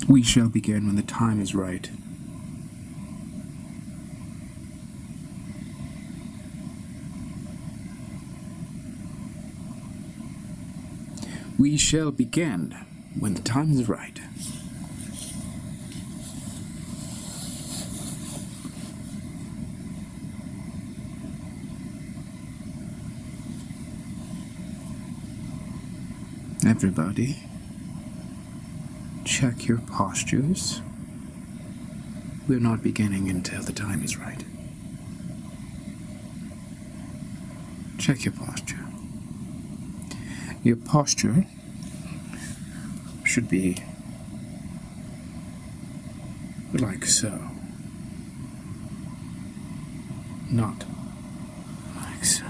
We shall begin when the time is right. We shall begin when the time is right. Everybody, check your postures. We're not beginning until the time is right. Check your posture. Your posture should be like so. Not like so.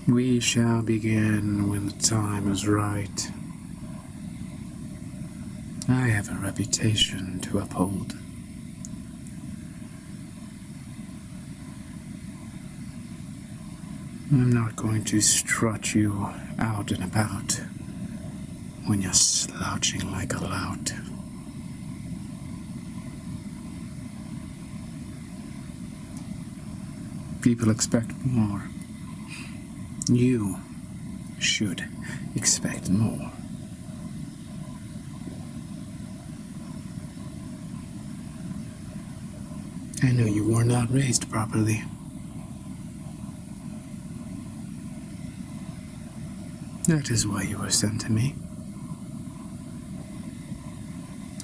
We shall begin when the time is right. I have a reputation to uphold. I'm not going to strut you out and about when you're slouching like a lout. People expect more. You should expect more. I know you were not raised properly. That is why you were sent to me.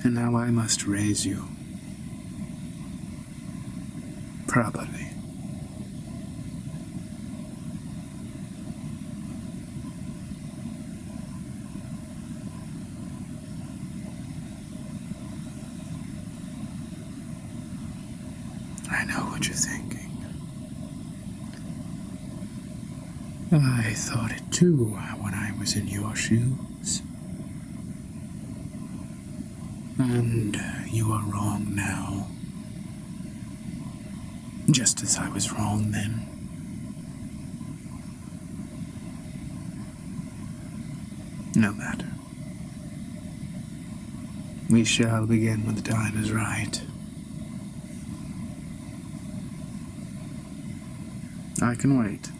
And now I must raise you properly. I know what you're thinking. I thought it too when I was in your shoes. And you are wrong now. Just as I was wrong then. No matter. We shall begin when the time is right. I can wait.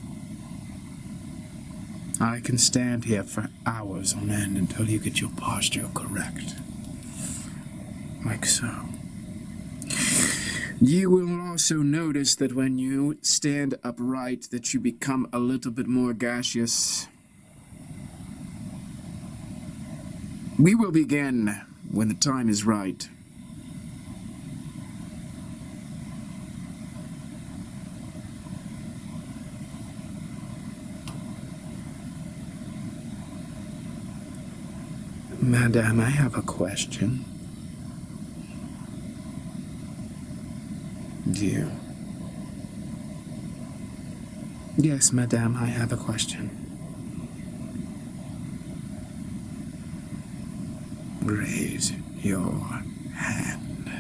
I can stand here for hours on end until you get your posture correct. Like so. You will also notice that when you stand upright, that you become a little bit more gaseous. We will begin when the time is right. Madame, I have a question. Do you? Yes, Madame, I have a question. Raise your hand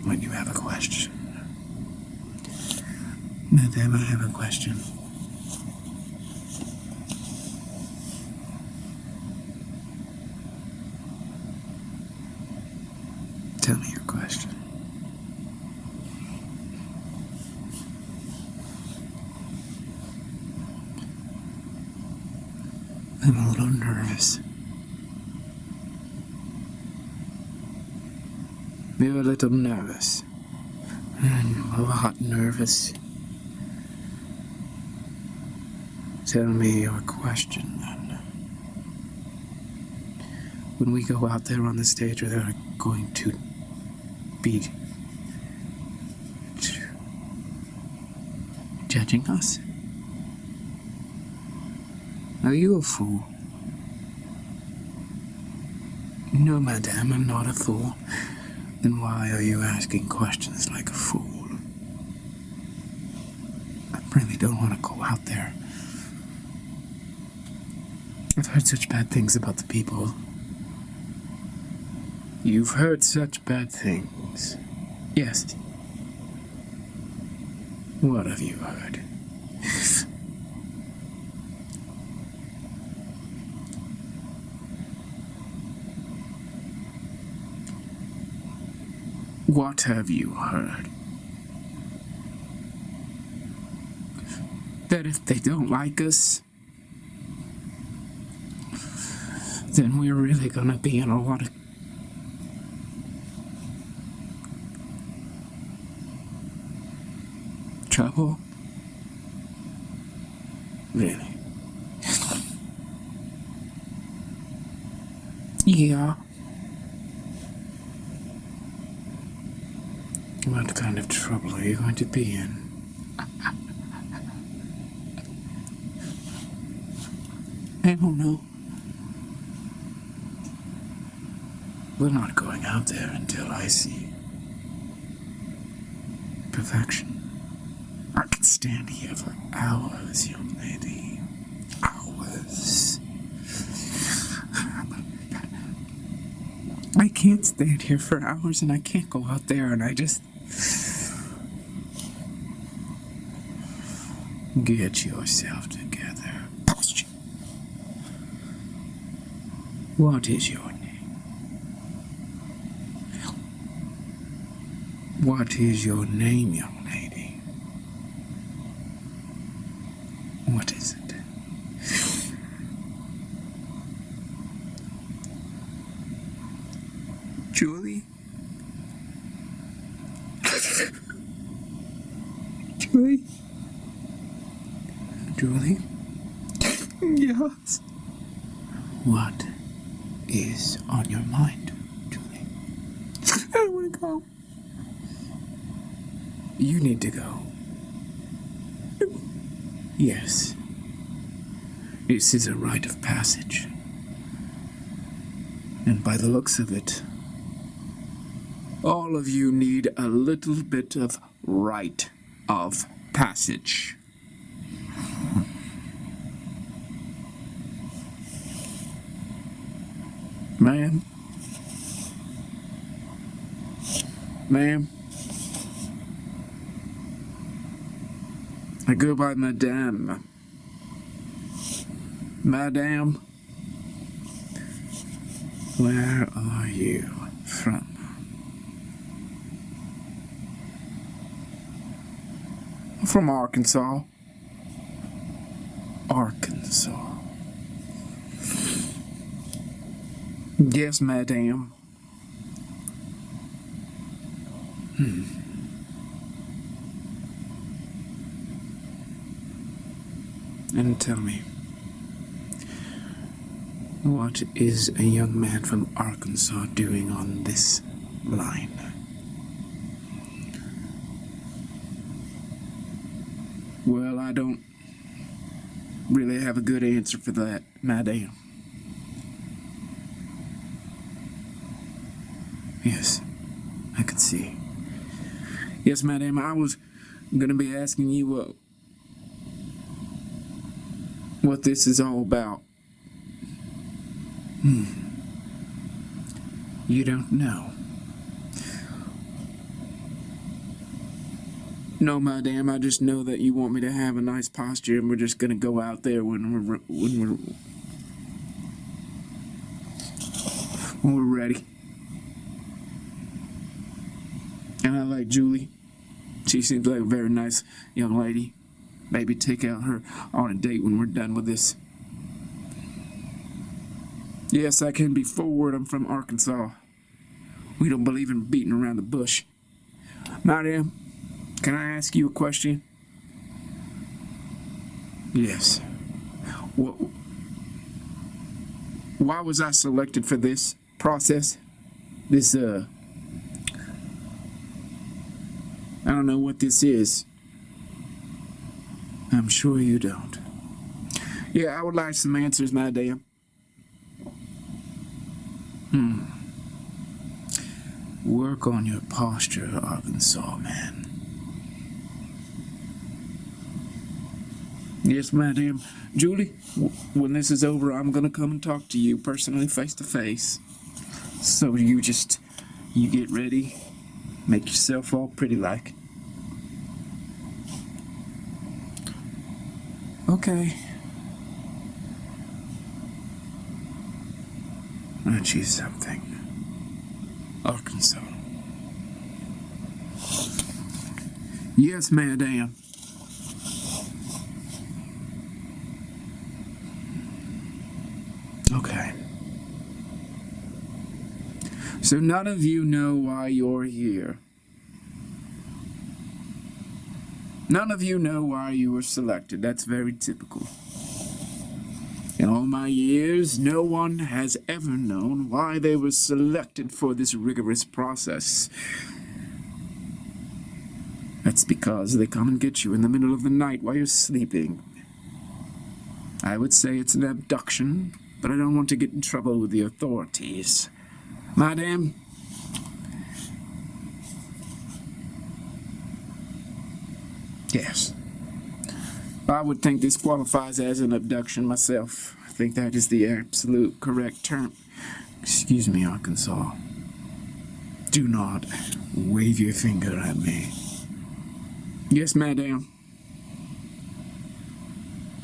when you have a question. Madame, I have a question. Tell me your question. I'm a little nervous. You're a little nervous. I'm a lot nervous. Tell me your question, then. When we go out there on the stage, they're going to be judging us. Are you a fool? No, Madame, I'm not a fool. Then why are you asking questions like a fool? I really don't want to go out there. I've heard such bad things about the people. You've heard such bad things. Yes. What have you heard? What have you heard? That if they don't like us, then we're really gonna be in a lot of trouble? Really? Yeah. What kind of trouble are you going to be in? I don't know. We're not going out there until I see perfection. I could stand here for hours, young lady. Hours. I can't stand here for hours, and I can't go out there, and I just... Get yourself together. Posture. What is your name? What is your name, young lady? What is it? Julie? Julie? Julie? Yes? What is on your mind, Julie? I don't want to go. You need to go. Yes. This is a rite of passage. And by the looks of it, all of you need a little bit of rite of passage. Ma'am? Ma'am? I go by Madame. Madame? Where are you from? I'm from Arkansas. Arkansas. Yes, madame. And tell me, what is a young man from Arkansas doing on this line? Well, I don't really have a good answer for that, madame. Yes, I can see. Yes, madam, I was gonna be asking you what this is all about. You don't know? No, madam, I just know that you want me to have a nice posture, and we're just gonna go out there when we're ready. And I like Julie. She seems like a very nice young lady. Maybe take out her on a date when we're done with this. Yes, I can be forward. I'm from Arkansas. We don't believe in beating around the bush. Madam, can I ask you a question? Yes. Why was I selected for this process? I don't know what this is. I'm sure you don't. Yeah, I would like some answers, madam. Work on your posture, Arkansas man. Yes, madam. Julie, when this is over, I'm gonna come and talk to you personally, face to face. So you get ready, make yourself all pretty like. Okay. Aren't you something? Arkansas. Yes, madam. Okay. So none of you know why you're here. None of you know why you were selected. That's very typical. In all my years, no one has ever known why they were selected for this rigorous process. That's because they come and get you in the middle of the night while you're sleeping. I would say it's an abduction, but I don't want to get in trouble with the authorities. Madam? Yes. I would think this qualifies as an abduction myself. I think that is the absolute correct term. Excuse me, Arkansas. Do not wave your finger at me. Yes, madam.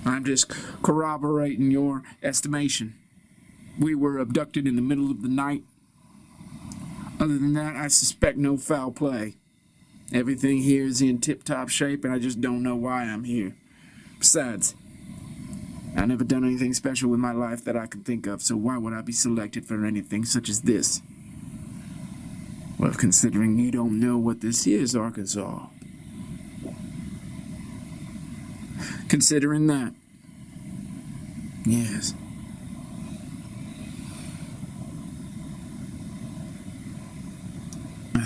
I'm just corroborating your estimation. We were abducted in the middle of the night. Other than that, I suspect no foul play. Everything here is in tip-top shape, and I just don't know why I'm here. Besides, I've never done anything special with my life that I can think of, so why would I be selected for anything such as this? Well, considering you don't know what this is, Arkansas. Considering that. Yes.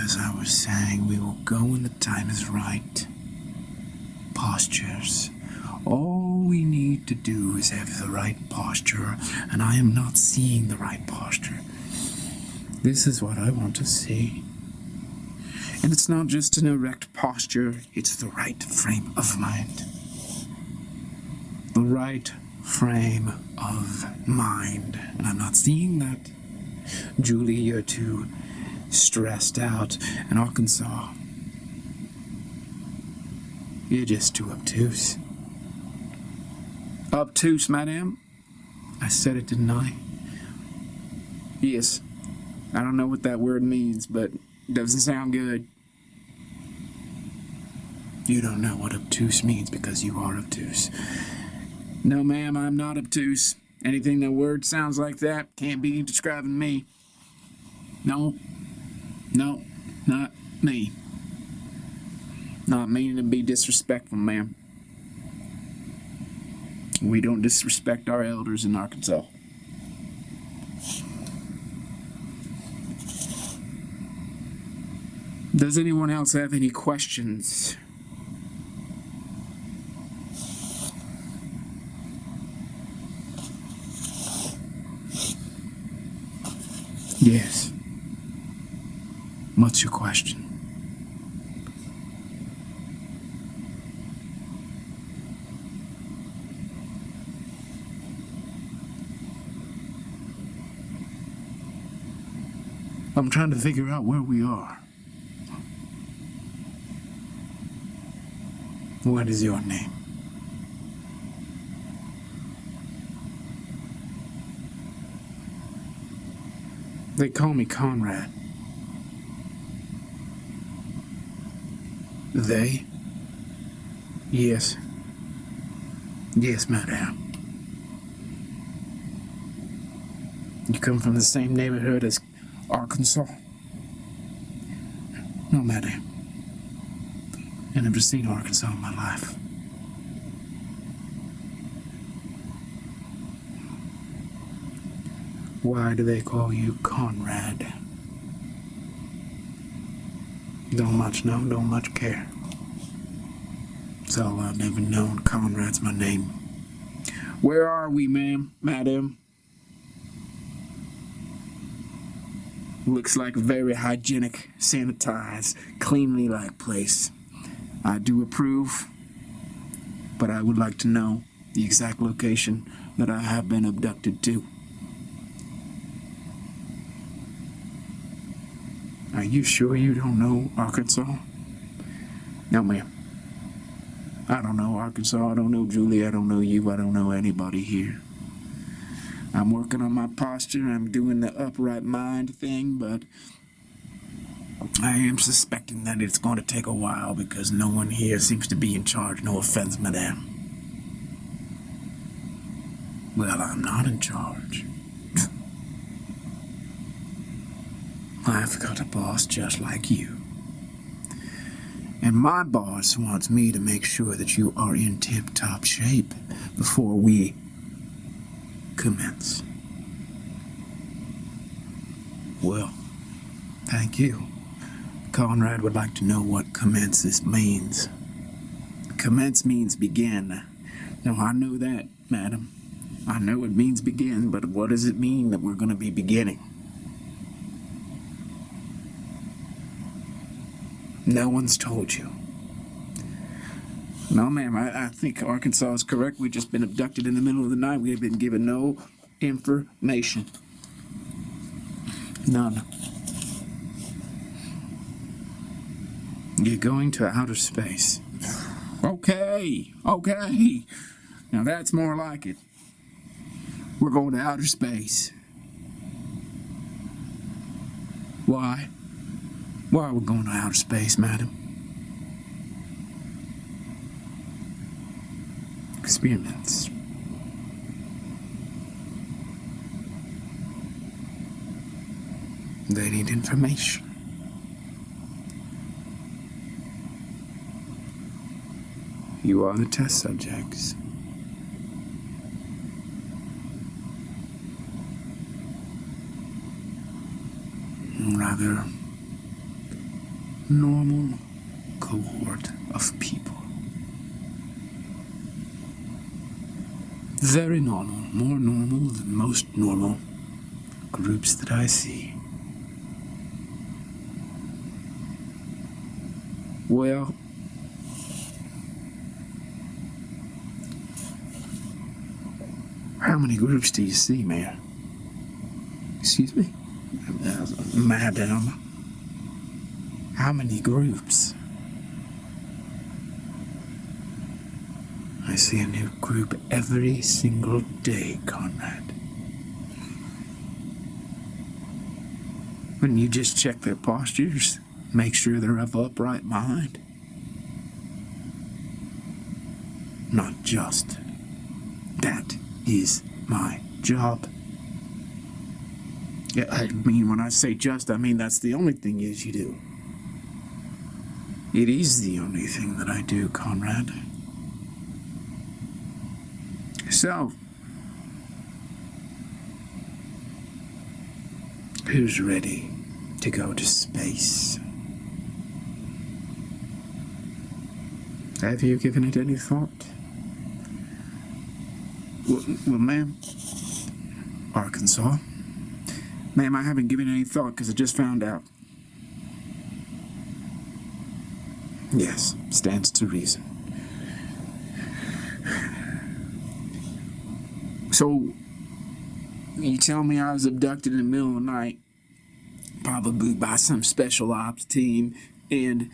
As I was saying, we will go when the time is right. Postures. All we need to do is have the right posture, and I am not seeing the right posture. This is what I want to see. And it's not just an erect posture, it's the right frame of mind. The right frame of mind. And I'm not seeing that. Julie, you're too stressed out. And Arkansas, you're just too obtuse. Obtuse, madam? I said it, didn't I? Yes. I don't know what that word means, but it doesn't sound good. You don't know what obtuse means because you are obtuse. No, ma'am, I'm not obtuse. Anything that word sounds like that can't be describing me. No, not me. Not meaning to be disrespectful, ma'am. We don't disrespect our elders in Arkansas. Does anyone else have any questions? Yes. What's your question? I'm trying to figure out where we are. What is your name? They call me Conrad. They? Yes. Yes, madam. You come from the same neighborhood as Arkansas? No, madam. I've never seen Arkansas in my life. Why do they call you Conrad? Don't much know, don't much care. It's all I've never known. Conrad's my name. Where are we, ma'am, madam? Looks like a very hygienic, sanitized, cleanly-like place. I do approve, but I would like to know the exact location that I have been abducted to. Are you sure you don't know Arkansas? No, ma'am. I don't know Arkansas. I don't know Julie. I don't know you. I don't know anybody here. I'm working on my posture. I'm doing the upright mind thing, but I am suspecting that it's going to take a while because no one here seems to be in charge. No offense, madame. Well, I'm not in charge. I've got a boss just like you. And my boss wants me to make sure that you are in tip-top shape before we commence. Well, thank you. Conrad would like to know what commence means. Commence means begin. Now, I know that, madam. I know it means begin, but what does it mean that we're going to be beginning? No one's told you. No, ma'am, I think Arkansas is correct. We've just been abducted in the middle of the night. We have been given no information. None. You're going to outer space. Okay. Now that's more like it. We're going to outer space. Why? Why are we going to outer space, madam? Experiments. They need information. You are the test subjects. Rather normal cohort of people. Very normal, more normal than most normal groups that I see. Well, how many groups do you see, Mayor? Excuse me? Madam, how many groups? I see a new group every single day, Conrad. Wouldn't you just check their postures? Make sure they're of upright mind? Not just. That is my job. Yeah, I mean, when I say just, I mean that's the only thing is you do. It is the only thing that I do, Conrad. So, who's ready to go to space? Have you given it any thought? Well, ma'am, Arkansas. Ma'am, I haven't given it any thought because I just found out. Yes, stands to reason. So, you tell me I was abducted in the middle of the night, probably by some special ops team, and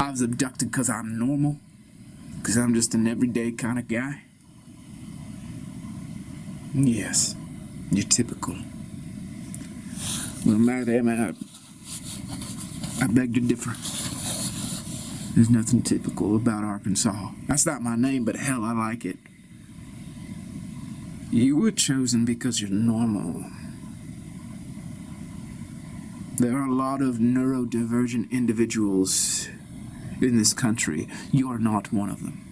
I was abducted because I'm normal? Because I'm just an everyday kind of guy? Yes, you're typical. Well, madam, I beg to differ. There's nothing typical about Arkansas. That's not my name, but hell, I like it. You were chosen because you're normal. There are a lot of neurodivergent individuals in this country. You are not one of them.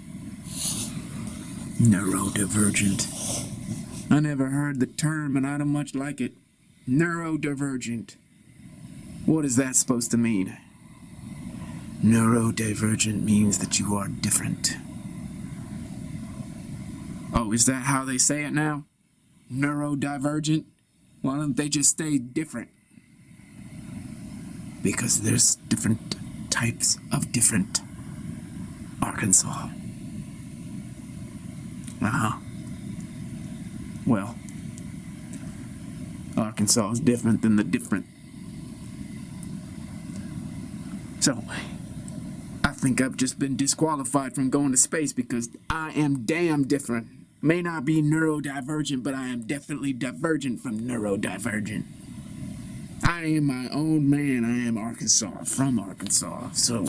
Neurodivergent. I never heard the term, and I don't much like it. Neurodivergent. What is that supposed to mean? Neurodivergent means that you are different. Oh, is that how they say it now? Neurodivergent? Why don't they just stay different? Because there's different types of different Arkansas. Uh-huh. Well, Arkansas is different than the different. So, I think I've just been disqualified from going to space because I am damn different. May not be neurodivergent, but I am definitely divergent from neurodivergent. I I am my own man. I am Arkansas, from Arkansas. So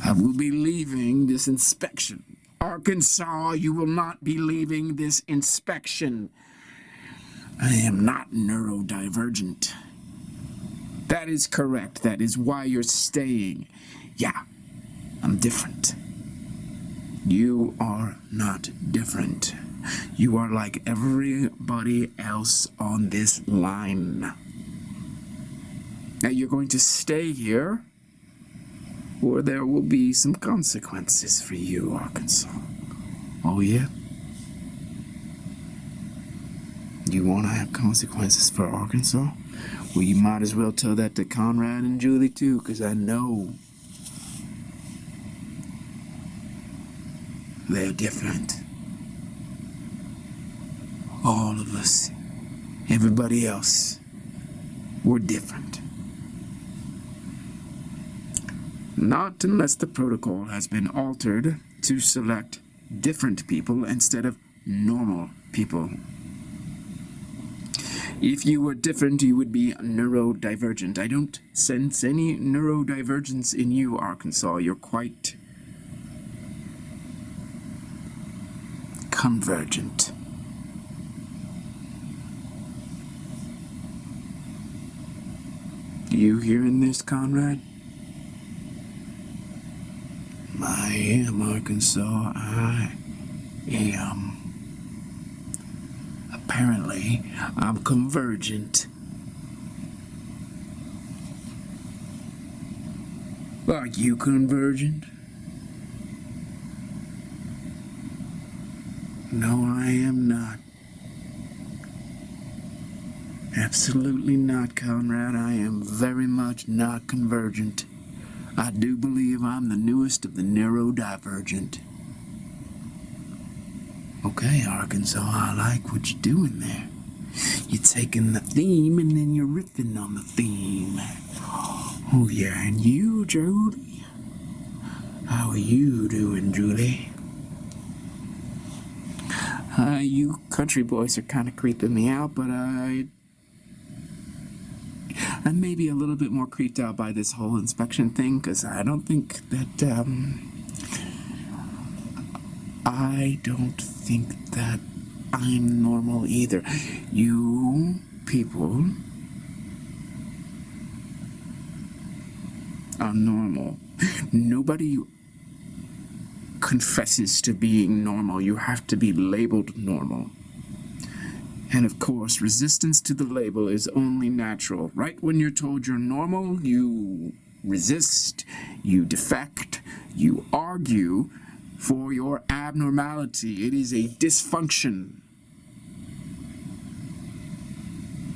I will be leaving this inspection. Arkansas, you will not be leaving this inspection. I am not neurodivergent. That is correct. That is why you're staying. Yeah, I'm different. You are not different. You are like everybody else on this line. Now you're going to stay here, or there will be some consequences for you, Arkansas. Oh, yeah? You want to have consequences for Arkansas? Well, you might as well tell that to Conrad and Julie, too, because I know they're different. All of us, everybody else, we're different. Not unless the protocol has been altered to select different people instead of normal people. If you were different, you would be neurodivergent. I don't sense any neurodivergence in you, Arkansas. You're quite convergent. You hearing this, Conrad? I am Arkansas. I am. Apparently, I'm convergent. Are you convergent? No, I am not. Absolutely not, Conrad. I am very much not convergent. I do believe I'm the newest of the neurodivergent. Okay, Arkansas, I like what you're doing there. You're taking the theme and then you're riffing on the theme. Oh yeah, and you, Julie? How are you doing, Julie? You country boys are kind of creeping me out, but I'm maybe a little bit more creeped out by this whole inspection thing, because I don't think that I'm normal either. You people are normal. Nobody confesses to being normal. You have to be labeled normal. And of course, resistance to the label is only natural. Right when you're told you're normal, you resist, you defect, you argue for your abnormality. It is a dysfunction.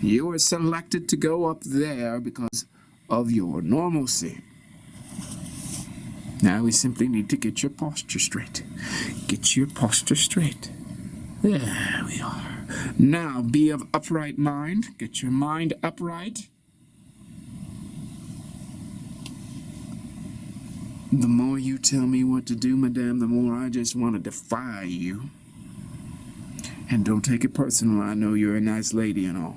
You are selected to go up there because of your normalcy. Now we simply need to get your posture straight. Get your posture straight. There we are. Now be of upright mind. Get your mind upright. The more you tell me what to do, madame, the more I just want to defy you. And don't take it personal. I know you're a nice lady and all.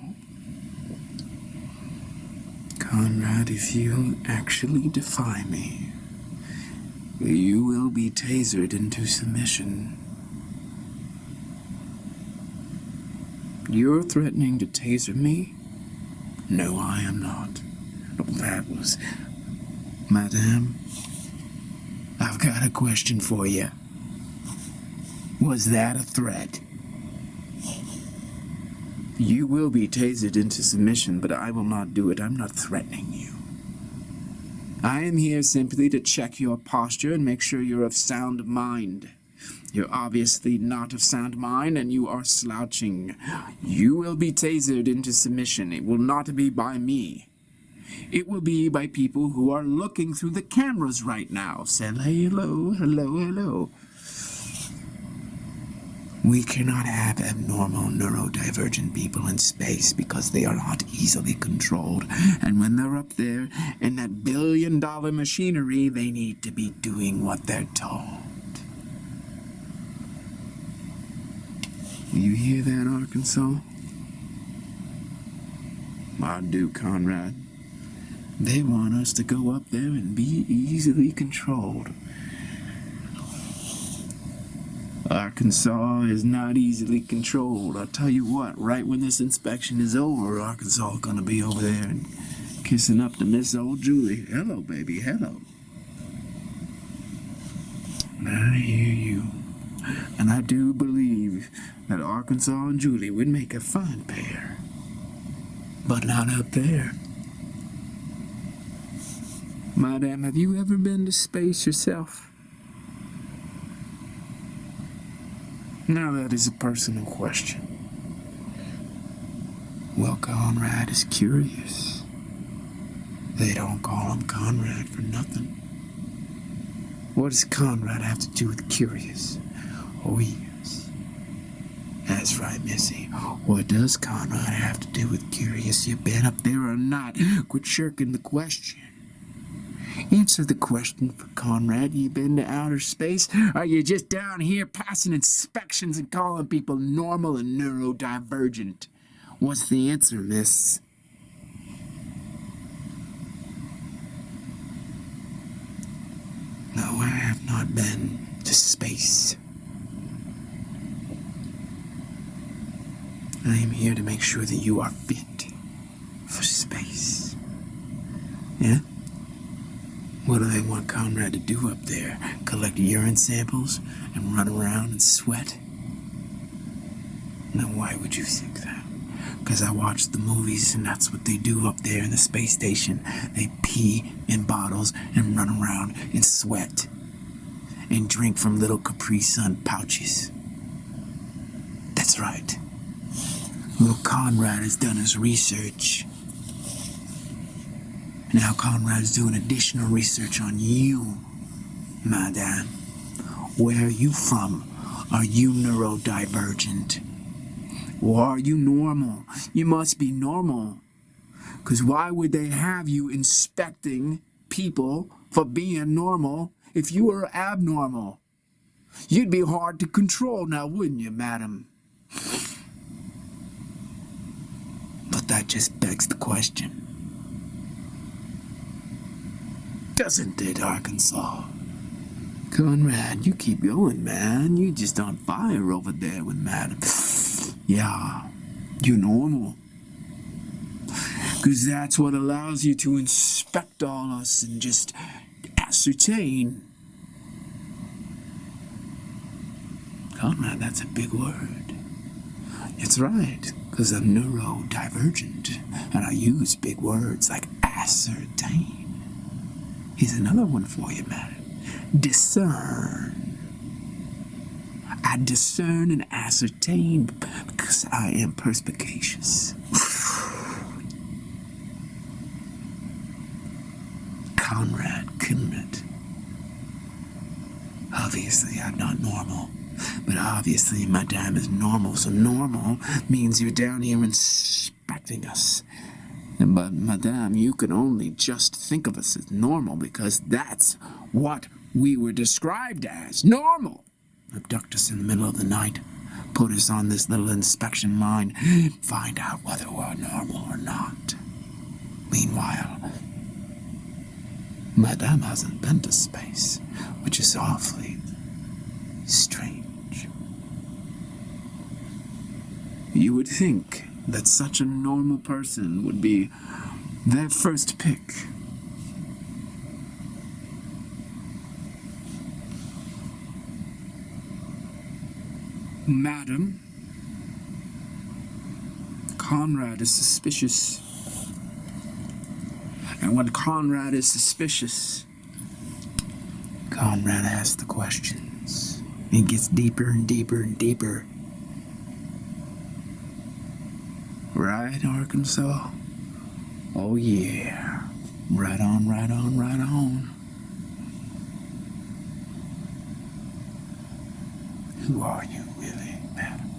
Conrad, if you actually defy me, you will be tasered into submission. You're threatening to taser me? No, I am not. Oh, that was... Madame, I've got a question for you. Was that a threat? You will be tasered into submission, but I will not do it. I'm not threatening you. I am here simply to check your posture and make sure you're of sound mind. You're obviously not of sound mind, and you are slouching. You will be tasered into submission. It will not be by me. It will be by people who are looking through the cameras right now. Say hello, hello, hello. We cannot have abnormal neurodivergent people in space because they are not easily controlled. And when they're up there in that billion-dollar machinery, they need to be doing what they're told. You hear that, Arkansas? I do, Conrad. They want us to go up there and be easily controlled. Arkansas is not easily controlled. I'll tell you what, right when this inspection is over, Arkansas is gonna be over there and kissing up to Miss Old Julie. Hello, baby, hello. I hear you. And I do believe that Arkansas and Julie would make a fine pair. But not up there. Madam, have you ever been to space yourself? Now that is a personal question. Well, Conrad is curious. They don't call him Conrad for nothing. What does Conrad have to do with curious? Oh, yes. That's right, Missy. What does Conrad have to do with curious? You been up there or not? Quit shirking the question. Answer the question for Conrad. You been to outer space? Are you just down here passing inspections and calling people normal and neurodivergent? What's the answer, miss? No, I have not been to space. I am here to make sure that you are fit for space. Yeah? What do they want Conrad to do up there? Collect urine samples and run around and sweat? Now, why would you think that? Because I watched the movies and that's what they do up there in the space station. They pee in bottles and run around and sweat and drink from little Capri Sun pouches. That's right. Little Conrad has done his research. Now Conrad's doing additional research on you, madame. Where are you from? Are you neurodivergent? Or are you normal? You must be normal. Because why would they have you inspecting people for being normal if you were abnormal? You'd be hard to control now, wouldn't you, madam? But that just begs the question. Doesn't it, Arkansas? Conrad, you keep going, man. You just on fire over there with madam. Yeah, you're normal. Because that's what allows you to inspect all us and just ascertain. Conrad, that's a big word. It's right, because I'm neurodivergent, and I use big words like ascertain. Here's another one for you, man. Discern. I discern and ascertain because I am perspicacious. Conrad. Obviously, I'm not normal. But obviously, madame is normal. So normal means you're down here inspecting us. But, madame, you can only just think of us as normal because that's what we were described as. Normal. Abduct us in the middle of the night. Put us on this little inspection line. Find out whether we're normal or not. Meanwhile, madame hasn't been to space, which is awfully strange. You would think that such a normal person would be their first pick. Madam, Conrad is suspicious. And when Conrad is suspicious, Conrad asks the questions. It gets deeper and deeper and deeper. Right, Arkansas? Oh, yeah. Right on, right on, right on. Who are you, really, madam?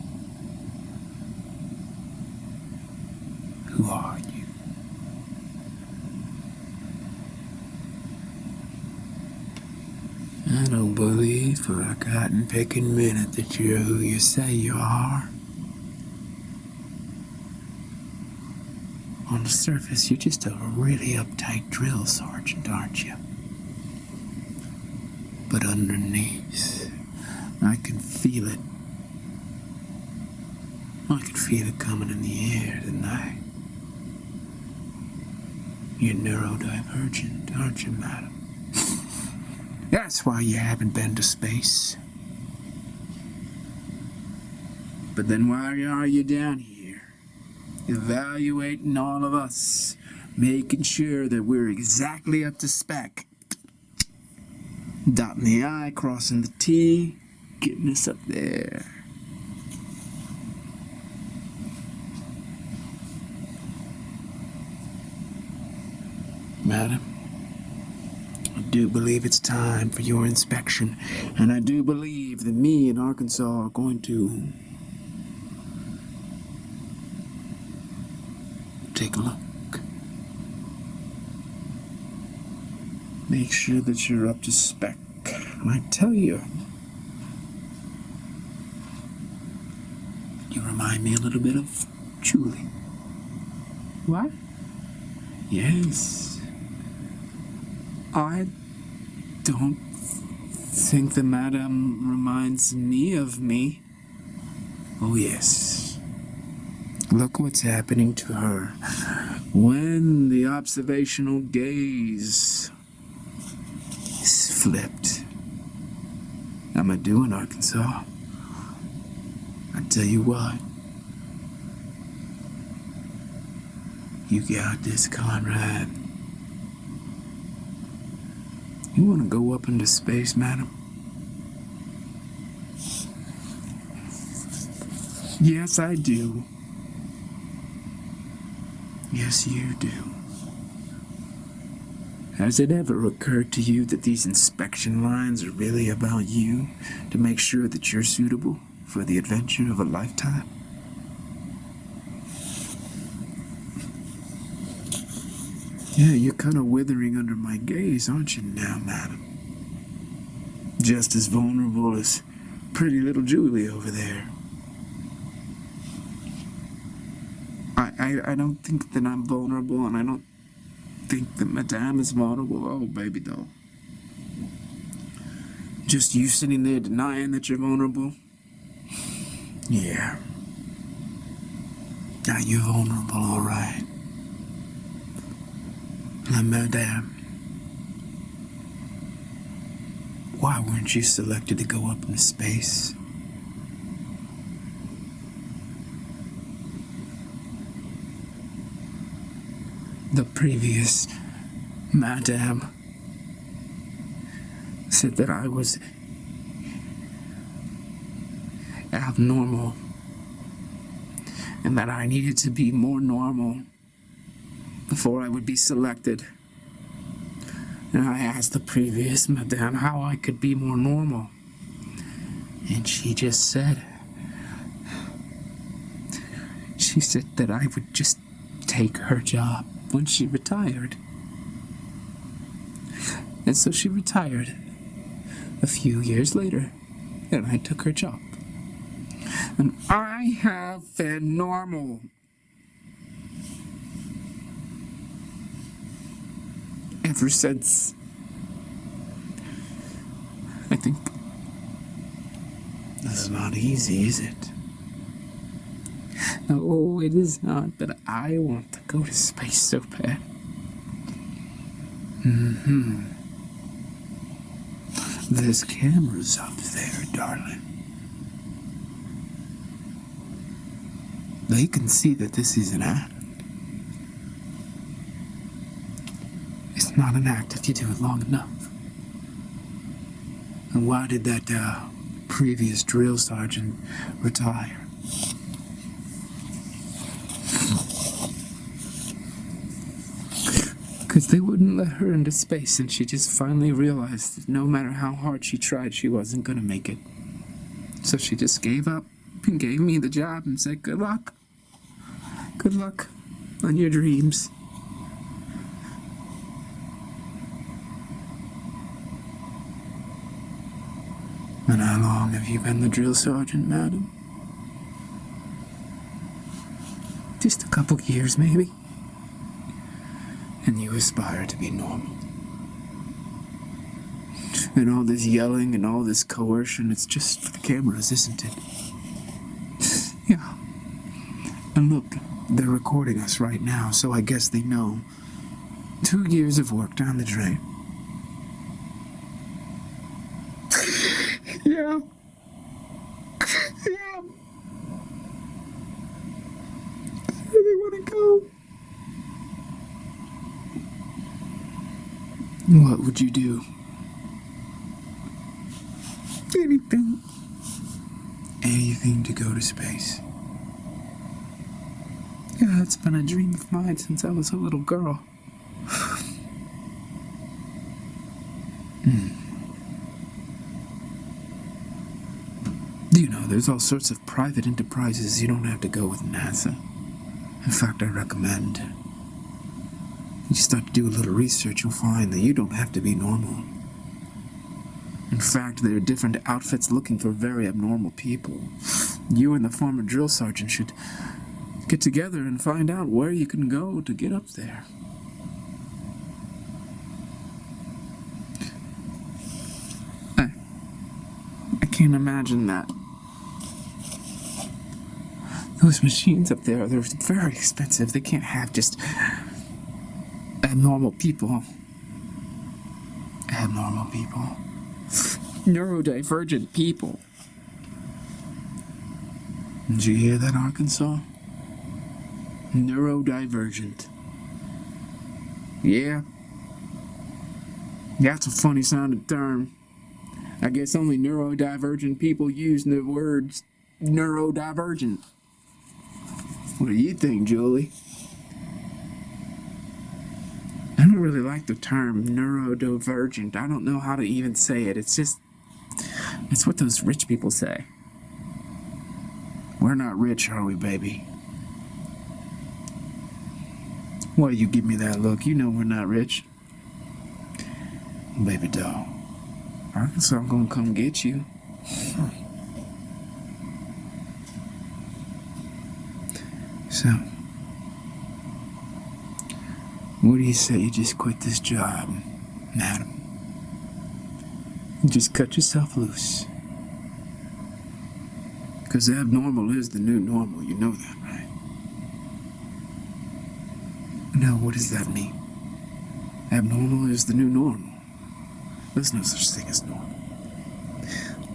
Who are you? I don't believe for a cotton-picking minute that you're who you say you are. On the surface, you're just a really uptight drill sergeant, aren't you? But underneath, I can feel it. I can feel it coming in the air tonight. You're neurodivergent, aren't you, madam? That's why you haven't been to space. But then why are you down here? Evaluating all of us, making sure that we're exactly up to spec. Dotting the I, crossing the T, getting us up there. Madam, I do believe it's time for your inspection, and I do believe that me and Arkansas are going to take a look. Make sure that you're up to spec. And I tell you, you remind me a little bit of Julie. What? Yes. I don't think the madam reminds me of me. Oh, yes. Look what's happening to her when the observational gaze is flipped. How am I doing, Arkansas? I tell you what. You got this, Conrad. You want to go up into space, madam? Yes, I do. Yes, you do. Has it ever occurred to you that these inspection lines are really about you to make sure that you're suitable for the adventure of a lifetime? Yeah, you're kind of withering under my gaze, aren't you now, madam? Just as vulnerable as pretty little Julie over there. I don't think that I'm vulnerable, and I don't think that Madame is vulnerable. Oh, baby doll. Just you sitting there denying that you're vulnerable? Yeah. Now you're vulnerable, all right. Now, Madame, why weren't you selected to go up into space? The previous Madame said that I was abnormal and that I needed to be more normal before I would be selected. And I asked the previous Madame how I could be more normal. And she just said, that I would just take her job when she retired. And so she retired a few years later, and I took her job. And I have been normal. Ever since. I think this is not easy, is it? No, it is not, but I want to go to space so bad. There's cameras up there, darling. They can see that this is an act. It's not an act if you do it long enough. And why did that previous drill sergeant retire? Because they wouldn't let her into space, and she just finally realized that no matter how hard she tried, she wasn't going to make it. So she just gave up and gave me the job and said, good luck. Good luck on your dreams. And how long have you been the drill sergeant, madam? Just a couple years, maybe. and you aspire to be normal. And all this yelling and all this coercion, it's just for the cameras, isn't it? Yeah. And look, they're recording us right now, so I guess they know. 2 years of work down the drain. Yeah. Yeah. Where do they want to go? What would you do? Anything. Anything to go to space. Yeah, it's been a dream of mine since I was a little girl. Do you know, there's all sorts of private enterprises. You don't have to go with NASA. In fact, I recommend you start to do a little research, you'll find that you don't have to be normal. In fact, there are different outfits looking for very abnormal people. You and the former drill sergeant should get together and find out where you can go to get up there. I can't imagine that. Those machines up there, they're very expensive. They can't have just abnormal people. Abnormal people. Neurodivergent people. Did you hear that, Arkansas? Neurodivergent. Yeah. That's a funny sounding term. I guess only neurodivergent people use the words neurodivergent. What do you think, Julie? I don't really like the term neurodivergent. I don't know how to even say it. It's what those rich people say. We're not rich, are we, baby? Why do you give me that look? You know we're not rich. Baby doll. Arkansas gonna come get you. So, what do you say you just quit this job, madam? Just cut yourself loose. Because abnormal is the new normal, you know that, right? No, what does that mean? Abnormal is the new normal. There's no such thing as normal.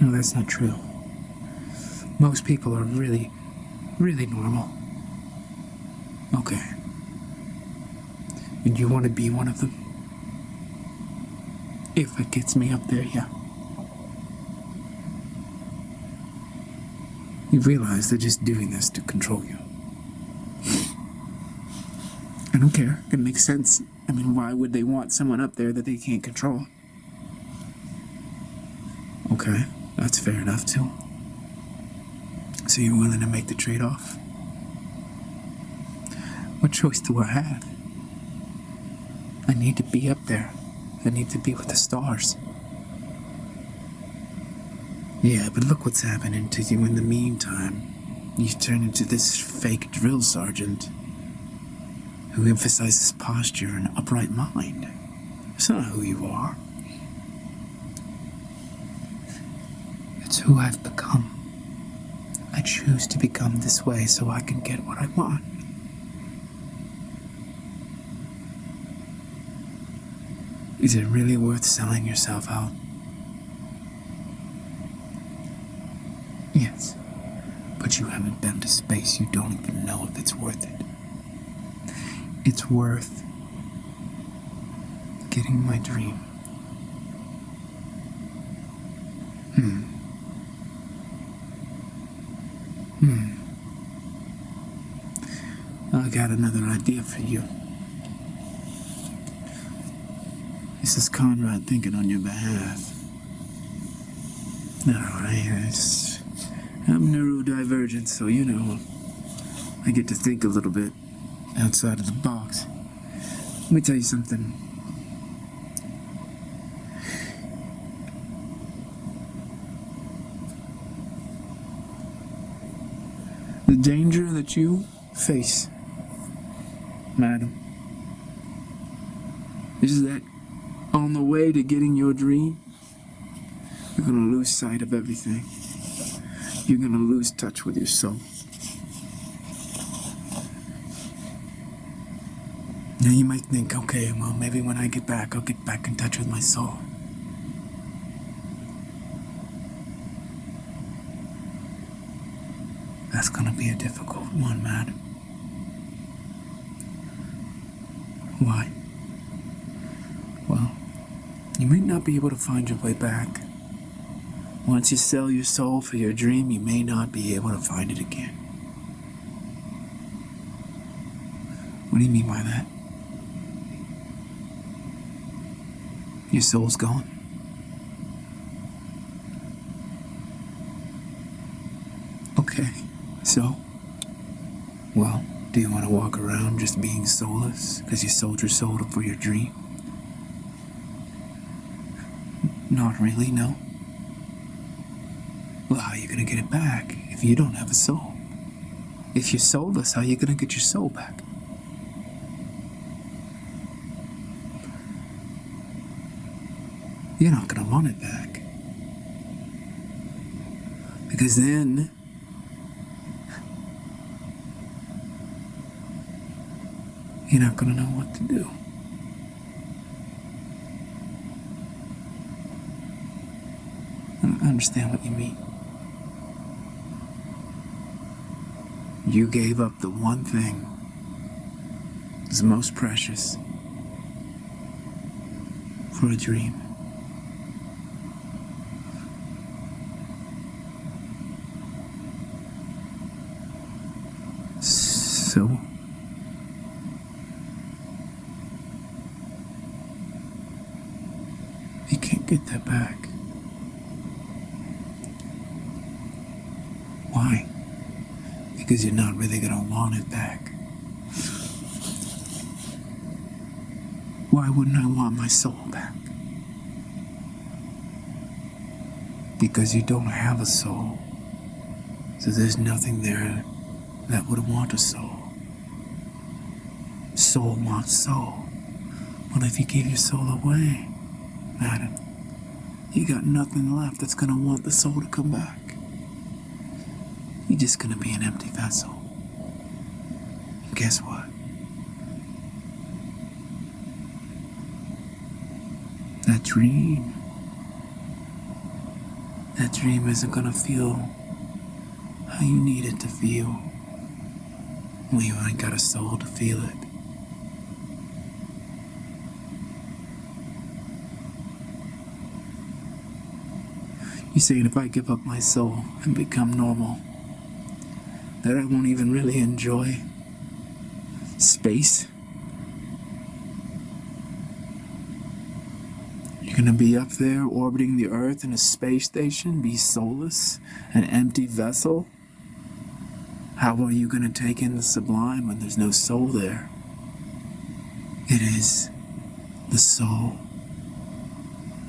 No, that's not true. Most people are really, really normal. Okay. And you want to be one of them? If it gets me up there, yeah. You realize they're just doing this to control you. I don't care. It makes sense. I mean, why would they want someone up there that they can't control? Okay, that's fair enough, too. So you're willing to make the trade-off? What choice do I have? I need to be up there. I need to be with the stars. Yeah, but look what's happening to you in the meantime. You turn into this fake drill sergeant who emphasizes posture and upright mind. It's not who you are. It's who I've become. I choose to become this way so I can get what I want. Is it really worth selling yourself out? Yes, but you haven't been to space. You don't even know if it's worth it. It's worth getting my dream. I got another idea for you. This is Conrad thinking on your behalf. Alright, I'm neurodivergent, so you know, I get to think a little bit outside of the box. Let me tell you something. The danger that you face, madam, is that on the way to getting your dream, you're gonna lose sight of everything. You're gonna lose touch with your soul. Now you might think, okay, well, maybe when I get back, I'll get back in touch with my soul. That's gonna be a difficult one, madam. Why? Well, you may not be able to find your way back. Once you sell your soul for your dream, you may not be able to find it again. What do you mean by that? Your soul's gone. Okay, so, well, do you want to walk around just being soulless because you sold your soul for your dream? Not really, no. Well, how are you going to get it back if you don't have a soul? If you're soulless, how are you going to get your soul back? You're not going to want it back. Because then you're not going to know what to do. I understand what you mean. You gave up the one thing that's most precious for a dream. So, you can't get that back. Why? Because you're not really gonna want it back. Why wouldn't I want my soul back? Because you don't have a soul. So there's nothing there that would want a soul. Soul wants soul. Well, if you gave your soul away, madam, you got nothing left that's gonna want the soul to come back. You're just gonna be an empty vessel. And guess what? That dream isn't gonna feel how you need it to feel when you ain't got a soul to feel it. You're saying if I give up my soul and become normal, that I won't even really enjoy space? You're gonna be up there orbiting the Earth in a space station, be soulless, an empty vessel? How are you gonna take in the sublime when there's no soul there? It is the soul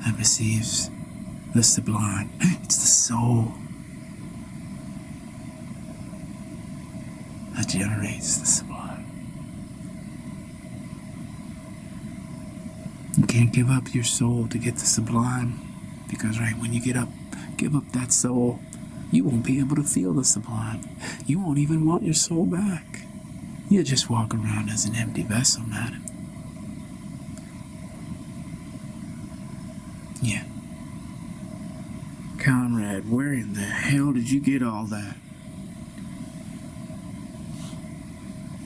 that receives the sublime. It's the soul that generates the sublime. You can't give up your soul to get the sublime, because right when you give up that soul, you won't be able to feel the sublime. You won't even want your soul back. You'll just walk around as an empty vessel, madam. Yeah. Conrad, where in the hell did you get all that?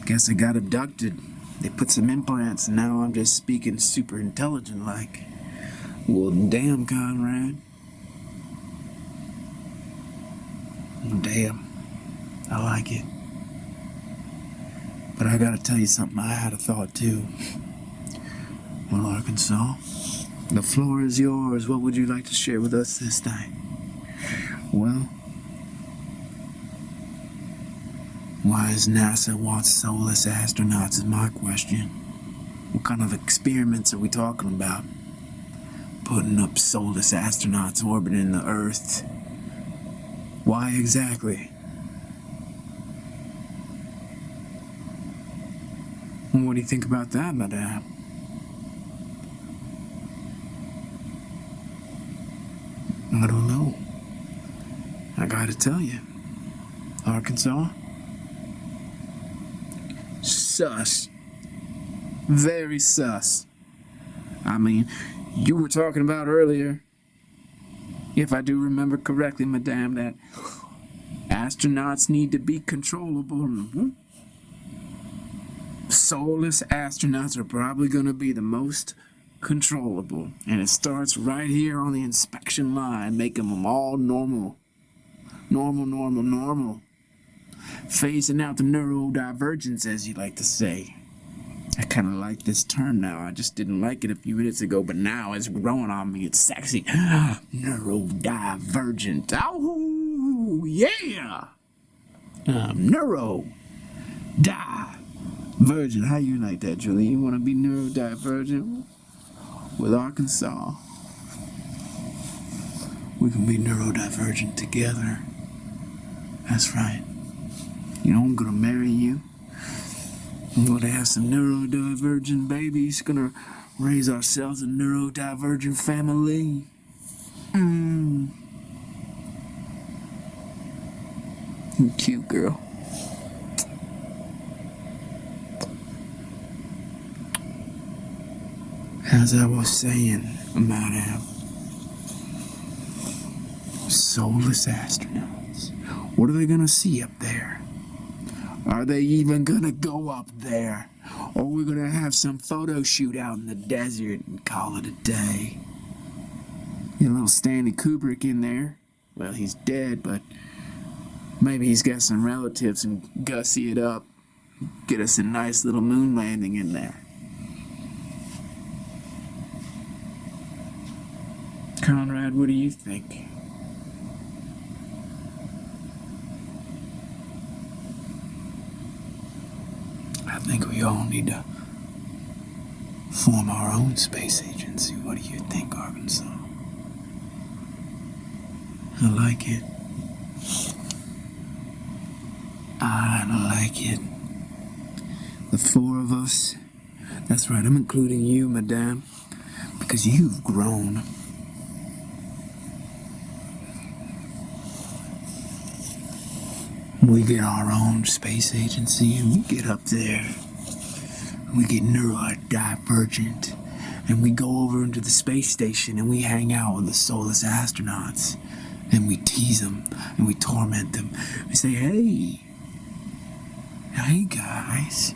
Guess I got abducted. They put some implants and now I'm just speaking super intelligent like. Well, damn, Conrad. Damn. I like it. But I gotta tell you something, I had a thought too. Well, Arkansas, the floor is yours. What would you like to share with us this time? Well, why does NASA want soulless astronauts is my question. What kind of experiments are we talking about? Putting up soulless astronauts orbiting the Earth. Why exactly? What do you think about that, madame? I don't know. I gotta tell you, Arkansas, Sus. Very sus. I mean, you were talking about earlier, if I do remember correctly, madame, that astronauts need to be controllable. Soulless astronauts are probably going to be the most controllable. And it starts right here on the inspection line, making them all normal. Normal. Phasing out the neurodivergence, as you like to say. I kind of like this term now. I just didn't like it a few minutes ago, but now it's growing on me. It's sexy. Neurodivergent. Oh, yeah. Neurodivergent. How you like that, Julie? You want to be neurodivergent with Arkansas? We can be neurodivergent together. That's right. You know, I'm gonna marry you. I'm gonna have some neurodivergent babies. Gonna raise ourselves a neurodivergent family. You cute girl. As I was saying, madam, soulless astronauts. What are they gonna see up there? Are they even gonna go up there? Or are we gonna have some photo shoot out in the desert and call it a day? Get a little Stanley Kubrick in there. Well, he's dead, but maybe he's got some relatives and gussy it up. Get us a nice little moon landing in there. Conrad, what do you think? I think we all need to form our own space agency. What do you think, Arkansas? I like it. I like it. The four of us. That's right, I'm including you, madame, because you've grown. We get our own space agency and we get up there. We get neurodivergent and we go over into the space station and we hang out with the soulless astronauts and we tease them and we torment them. We say, hey guys,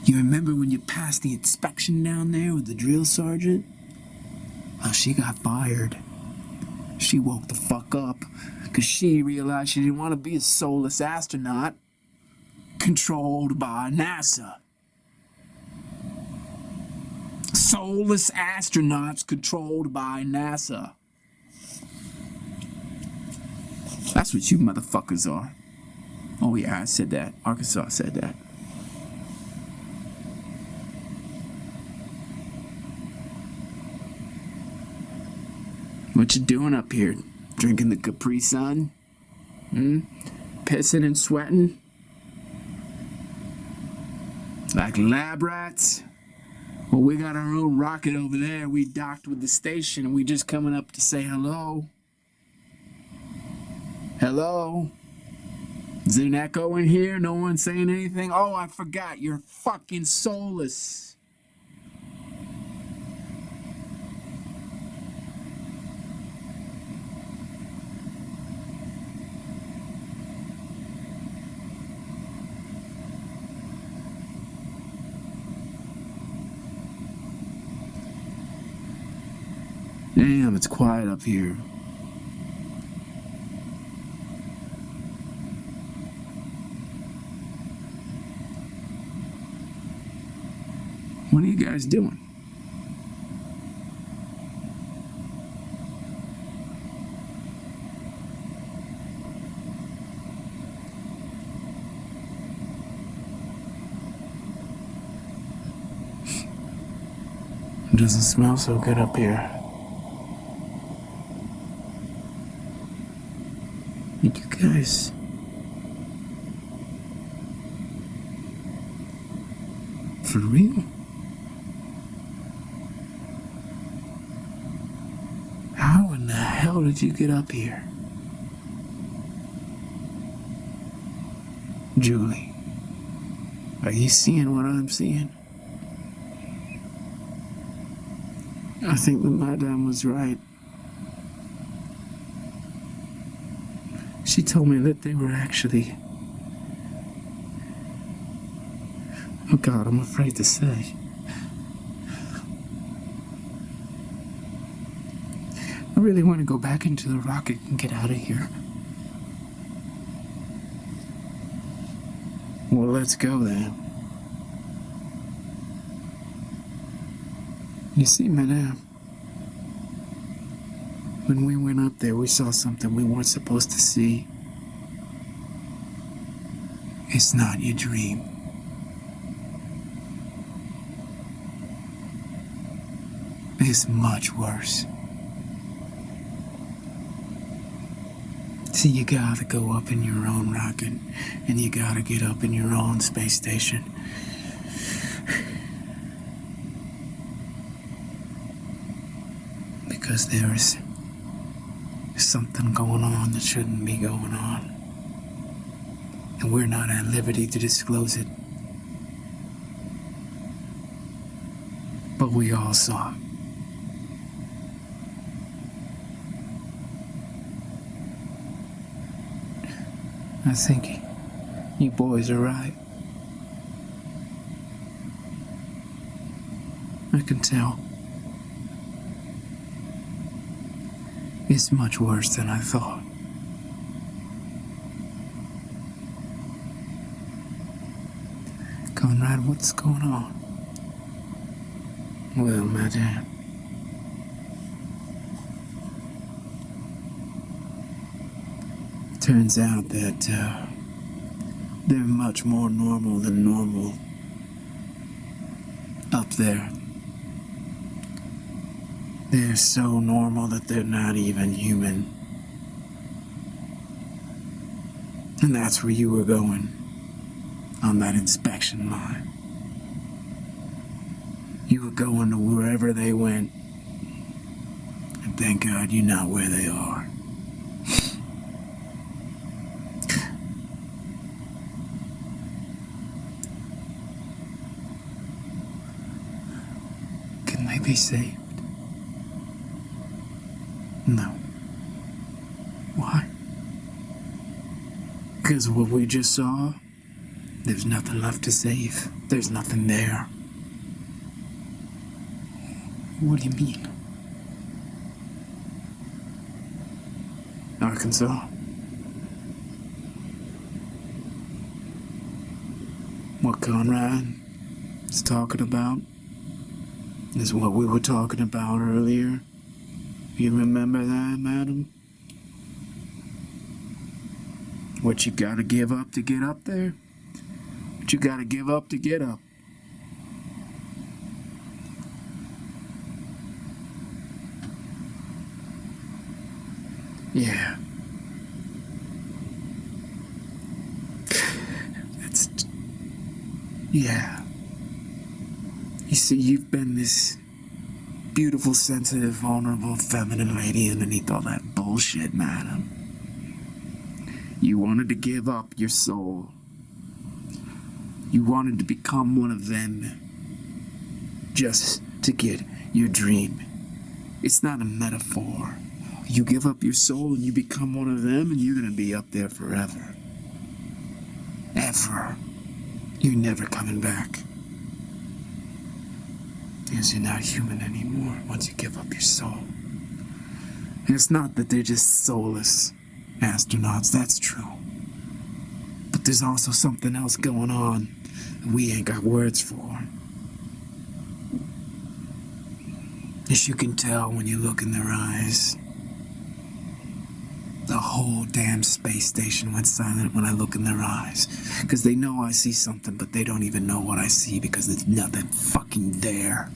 you remember when you passed the inspection down there with the drill sergeant? Well, she got fired. She woke the fuck up because she realized she didn't want to be a soulless astronaut controlled by NASA. Soulless astronauts controlled by NASA. That's what you motherfuckers are. Oh yeah, I said that. Arkansas said that. What you doing up here? Drinking the Capri Sun? Pissing and sweating? Like lab rats? Well, we got our own rocket over there. We docked with the station and we just coming up to say hello. Hello? Is there an echo in here? No one saying anything? Oh, I forgot. You're fucking soulless. Damn, it's quiet up here. What are you guys doing? It doesn't smell so good up here. You guys... For real? How in the hell did you get up here? Julie, are you seeing what I'm seeing? I think that Madame was right. She told me that they were actually... Oh God, I'm afraid to say. I really want to go back into the rocket and get out of here. Well, let's go then. You see, Madame, when we went up there, we saw something we weren't supposed to see. It's not your dream. It's much worse. See, you gotta go up in your own rocket, and you gotta get up in your own space station. Because there's something going on that shouldn't be going on. And we're not at liberty to disclose it. But we all saw it. I think you boys are right. I can tell. It's much worse than I thought. Conrad, what's going on? Well, Madame, turns out that they're much more normal than normal up there. They're so normal that they're not even human. And that's where you were going, on that inspection line. You were going to wherever they went, and thank God you're not where they are. Can they be saved? No. Why? Because what we just saw, there's nothing left to save. There's nothing there. What do you mean? Arkansas? What Conrad is talking about is what we were talking about earlier. You remember that, madam? What you gotta give up to get up there? What you gotta give up to get up? Yeah. Yeah. You see, you've been this beautiful, sensitive, vulnerable, feminine lady underneath all that bullshit, madam. You wanted to give up your soul. You wanted to become one of them just to get your dream. It's not a metaphor. You give up your soul and you become one of them, and you're gonna be up there forever. Ever. You're never coming back. Because you're not human anymore once you give up your soul. And it's not that they're just soulless astronauts, that's true. But there's also something else going on that we ain't got words for. As you can tell when you look in their eyes. The whole damn space station went silent when I look in their eyes. Because they know I see something, but they don't even know what I see because there's nothing fucking there.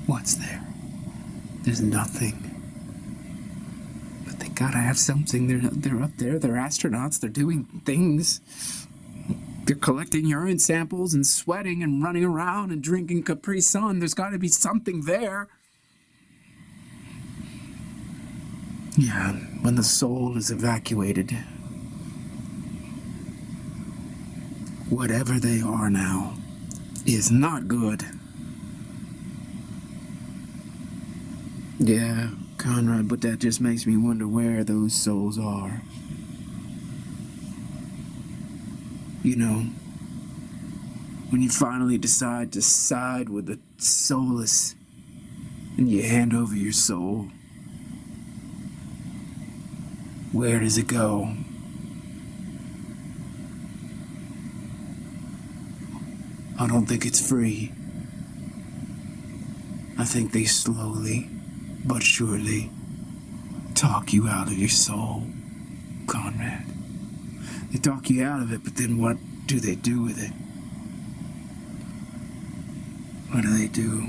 What's there? There's nothing. But they gotta have something. They're up there, they're astronauts, they're doing things. They're collecting urine samples and sweating and running around and drinking Capri Sun. There's got to be something there. Yeah, when the soul is evacuated, whatever they are now is not good. Yeah, Conrad, but that just makes me wonder where those souls are. You know, when you finally decide to side with the soulless and you hand over your soul, where does it go? I don't think it's free. I think they slowly but surely talk you out of your soul, Conrad. They talk you out of it, but then what do they do with it? What do they do?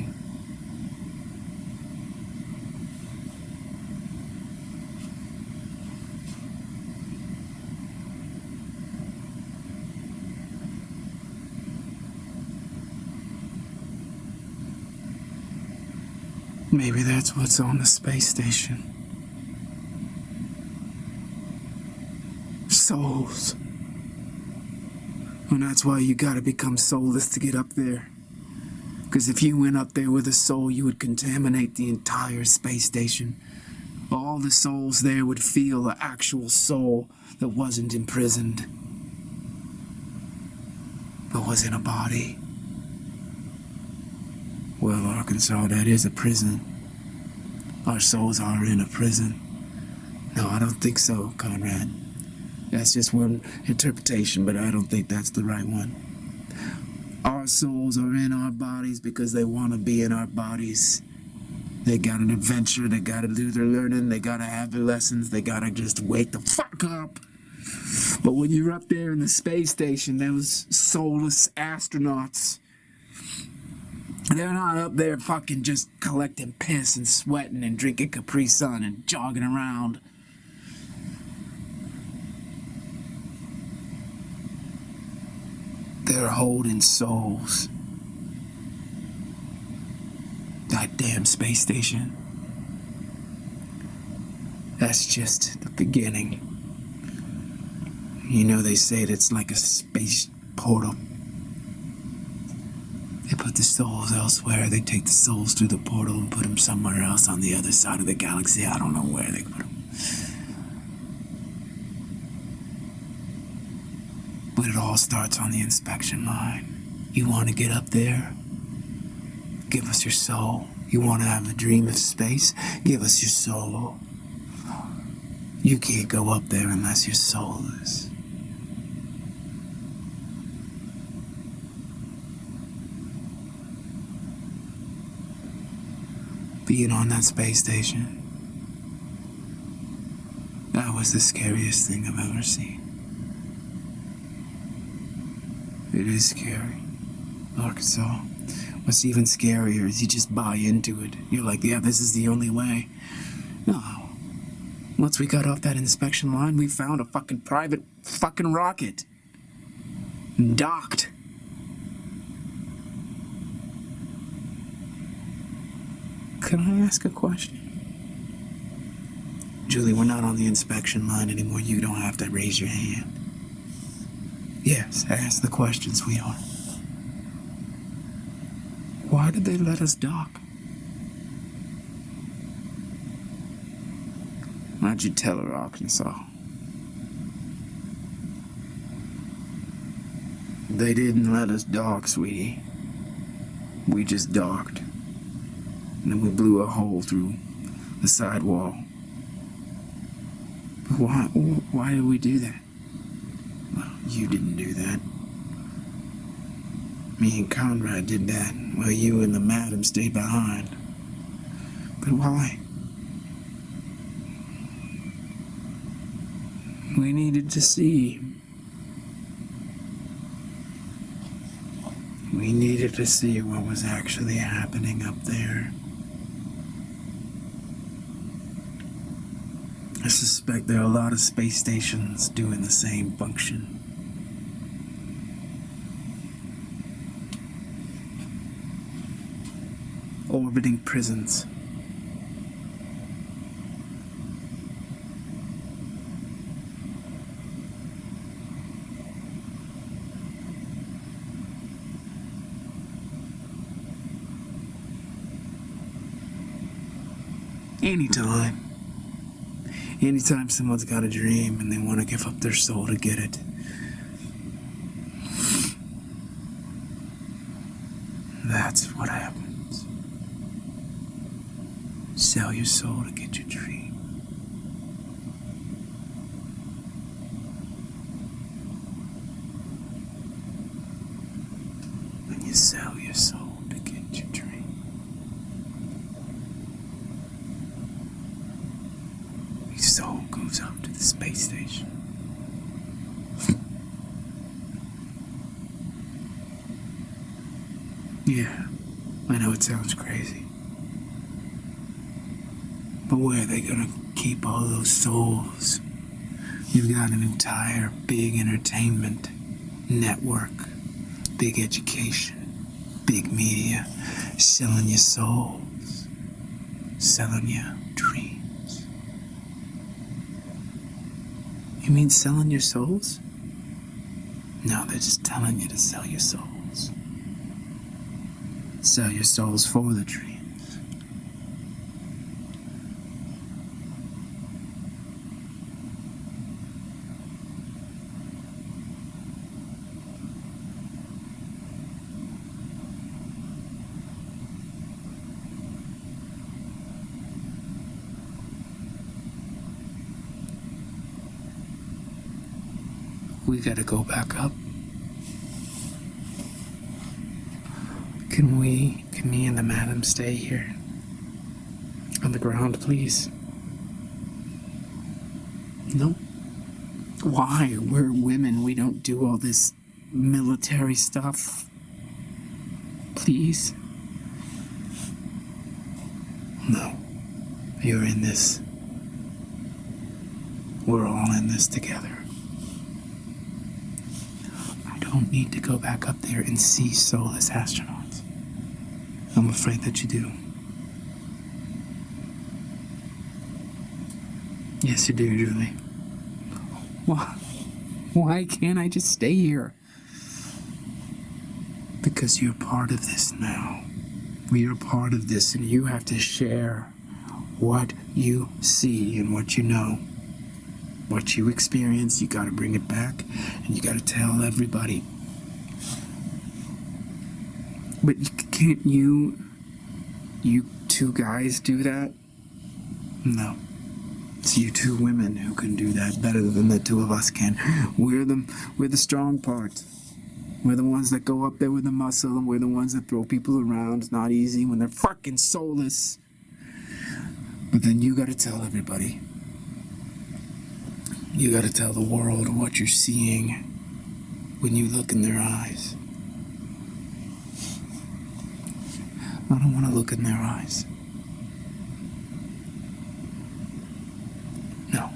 Maybe that's what's on the space station. Souls. And that's why you gotta become soulless to get up there. Because if you went up there with a soul, you would contaminate the entire space station. All the souls there would feel the actual soul that wasn't imprisoned, but was in a body. Well, Arkansas, that is a prison. Our souls are in a prison. No, I don't think so, Conrad. That's just one interpretation, but I don't think that's the right one. Our souls are in our bodies because they want to be in our bodies. They got an adventure, they gotta do their learning, they gotta have their lessons, they gotta just wake the fuck up. But when you're up there in the space station, those soulless astronauts, they're not up there fucking just collecting piss and sweating and drinking Capri Sun and jogging around. They're holding souls. That damn space station. That's just the beginning. You know, they say it's like a space portal. They put the souls elsewhere. They take the souls through the portal and put them somewhere else on the other side of the galaxy. I don't know where they put them. But it all starts on the inspection line. You want to get up there? Give us your soul. You want to have a dream of space? Give us your soul. You can't go up there unless you're soulless. Being on that space station, that was the scariest thing I've ever seen. It is scary, Arkansas. What's even scarier is you just buy into it. You're like, yeah, this is the only way. No. Once we got off that inspection line, we found a fucking private fucking rocket. Docked. Can I ask a question? Julie, we're not on the inspection line anymore. You don't have to raise your hand. Yes, ask the question, sweetheart. Why did they let us dock? Why'd you tell her, Arkansas? They didn't let us dock, sweetie. We just docked. And then we blew a hole through the sidewall. But why did we do that? Well, you didn't do that. Me and Conrad did that, while you and the madam stayed behind. But why? We needed to see. We needed to see what was actually happening up there. I suspect there are a lot of space stations doing the same function. orbiting prisons. Anytime someone's got a dream and they want to give up their soul to get it, that's what happens. Sell your soul to get your dream. When you sell your soul to get your dream, your soul goes up to the space station. Yeah, I know it sounds crazy. But where are they gonna keep all those souls? You've got an entire big entertainment network, big education, big media, selling your souls, selling your dreams. You mean selling your souls? No, they're just telling you to sell your souls. Sell your souls for the dreams. We gotta go back up. Can me and the madam stay here? On the ground, please? No. Why? We're women. We don't do all this military stuff. Please? No. You're in this. We're all in this together. I don't need to go back up there and see soulless astronauts. I'm afraid that you do. Yes, you do, Julie. Why can't I just stay here? Because you're part of this now. We are part of this, and you have to share what you see and what you know. What you experience, you gotta bring it back, and you gotta tell everybody. But can't you two guys do that? No. It's you two women who can do that better than the two of us can. We're the strong part. We're the ones that go up there with the muscle, and we're the ones that throw people around. It's not easy when they're fucking soulless. But then you gotta tell everybody. You gotta tell the world what you're seeing when you look in their eyes. I don't want to look in their eyes. No.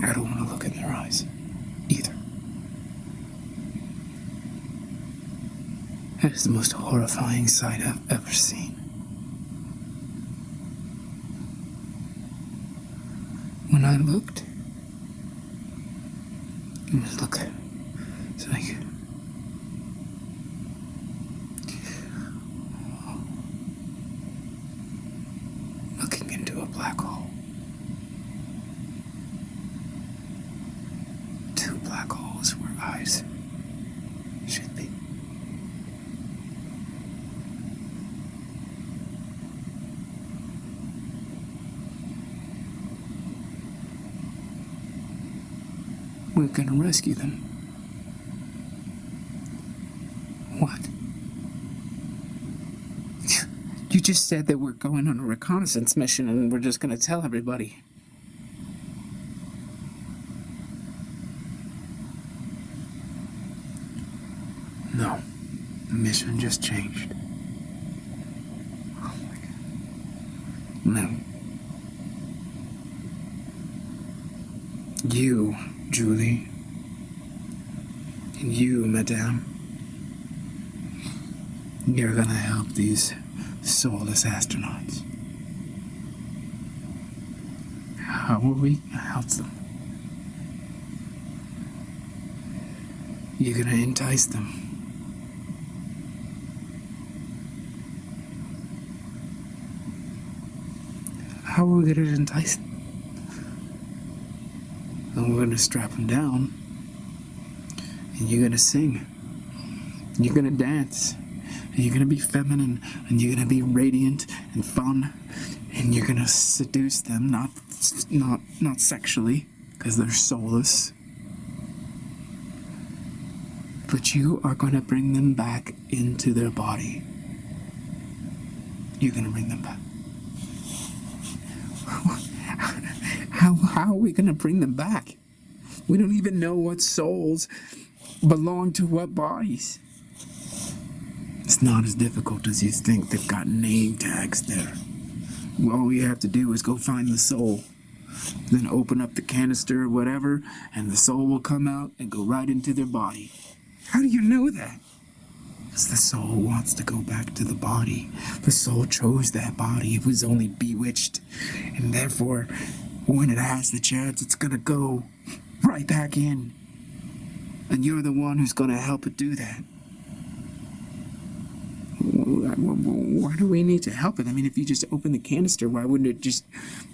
I don't want to look in their eyes either. That is the most horrifying sight I've ever seen. When I looked, it was it's like looking into a black hole. Two black holes where eyes should be. We're gonna rescue them. What? You just said that we're going on a reconnaissance mission and we're just gonna tell everybody. No. The mission just changed. Oh my God. No. You, Julie, and you, Madame, You're gonna help these soulless astronauts. How are we gonna help them? You're gonna entice them. How are we gonna entice them? And we're gonna strap them down, and you're gonna sing. You're gonna dance. And you're gonna be feminine, and you're gonna be radiant and fun, and you're gonna seduce them, not sexually, because they're soulless. But you are gonna bring them back into their body. You're gonna bring them back. How are we gonna bring them back? We don't even know what souls belong to what bodies. It's not as difficult as you think. They've got name tags there. All you have to do is go find the soul, then open up the canister or whatever, and the soul will come out and go right into their body. How do you know that? Because the soul wants to go back to the body. The soul chose that body. It was only bewitched, and therefore, when it has the chance, it's gonna go right back in. And you're the one who's gonna help it do that. Why do we need to help it? I mean, if you just open the canister, why wouldn't it just